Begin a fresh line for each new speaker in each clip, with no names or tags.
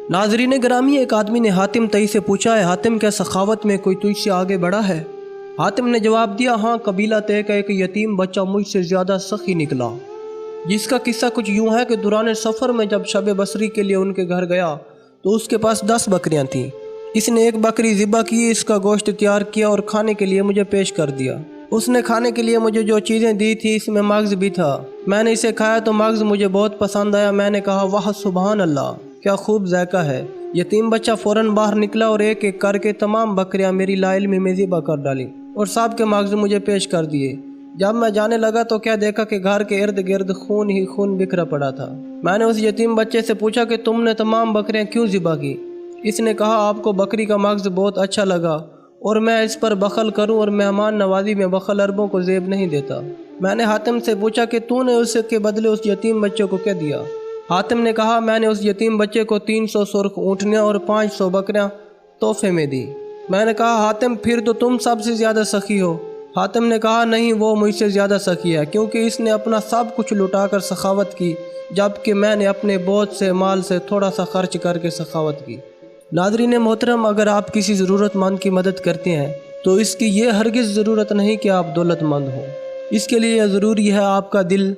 नाज़रीन ग्रामी, एक आदमी ने हातिम तई से पूछा है, हातिम क्या सखावत में कोई तुझसे आगे बढ़ा है? हातिम ने जवाब दिया, हाँ, कबीला तय का एक यतीम बच्चा मुझसे ज़्यादा सखी निकला। जिसका किस्सा कुछ यूँ है कि दौरान सफ़र में जब शब बसरी के लिए उनके घर गया तो उसके पास 10 बकरियाँ थीं। इसने एक बकरी ज़िबा की, इसका गोश्त तैयार किया और खाने के लिए मुझे पेश कर दिया। उसने खाने के लिए मुझे जो चीज़ें दी थी इसमें मग़ज़ भी था। मैंने इसे खाया तो मग़ज़ मुझे बहुत पसंद आया। मैंने कहा, वाह सुबहान अल्लाह, क्या खूब जायका है। यतीम बच्चा फ़ौरन बाहर निकला और एक एक करके तमाम बकरियां मेरी लाइल्मी में ज़िबा कर डाली और सब के मग़ज़ मुझे पेश कर दिए। जब मैं जाने लगा तो क्या देखा कि घर के इर्द गिर्द खून ही खून बिखरा पड़ा था। मैंने उस यतीम बच्चे से पूछा कि तुमने तमाम बकरियां क्यों ज़िबा की? इसने कहा, आपको बकरी का मग़ज़ बहुत अच्छा लगा और मैं इस पर बखल करूं और मेहमान नवाजी में बखल अरबों को ज़ेब नहीं देता। मैंने हातिम से पूछा कि तूने उसके बदले उस यतीम बच्चे को क्या दिया? हातिम ने कहा, मैंने उस यतीम बच्चे को 300 सुर्ख ऊँटनियाँ और 500 बकरियाँ तोहफे में दी। मैंने कहा, हातिम फिर तो तुम सबसे ज़्यादा सखी हो। हातिम ने कहा, नहीं, वो मुझसे ज़्यादा सखी है क्योंकि इसने अपना सब कुछ लुटाकर सखावत की, जबकि मैंने अपने बहुत से माल से थोड़ा सा खर्च करके सखावत की। नाज़रीन मोहतरम, अगर आप किसी ज़रूरतमंद की मदद करते हैं तो इसकी ये हरगिज़ ज़रूरत नहीं कि आप दौलतमंद हो। इसके लिए ज़रूरी है आपका दिल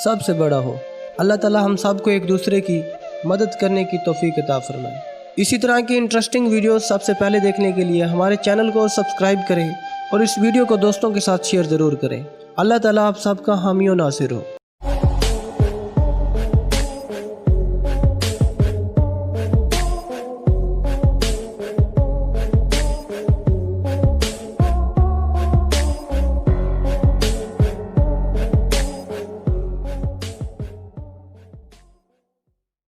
सबसे बड़ा हो। अल्लाह ताला हम सबको एक दूसरे की मदद करने की तौफीक अता फरमाए। इसी तरह की इंटरेस्टिंग वीडियो सबसे पहले देखने के लिए हमारे चैनल को सब्सक्राइब करें और इस वीडियो को दोस्तों के साथ शेयर ज़रूर करें। अल्लाह ताला आप सबका हामी और नासिर हो।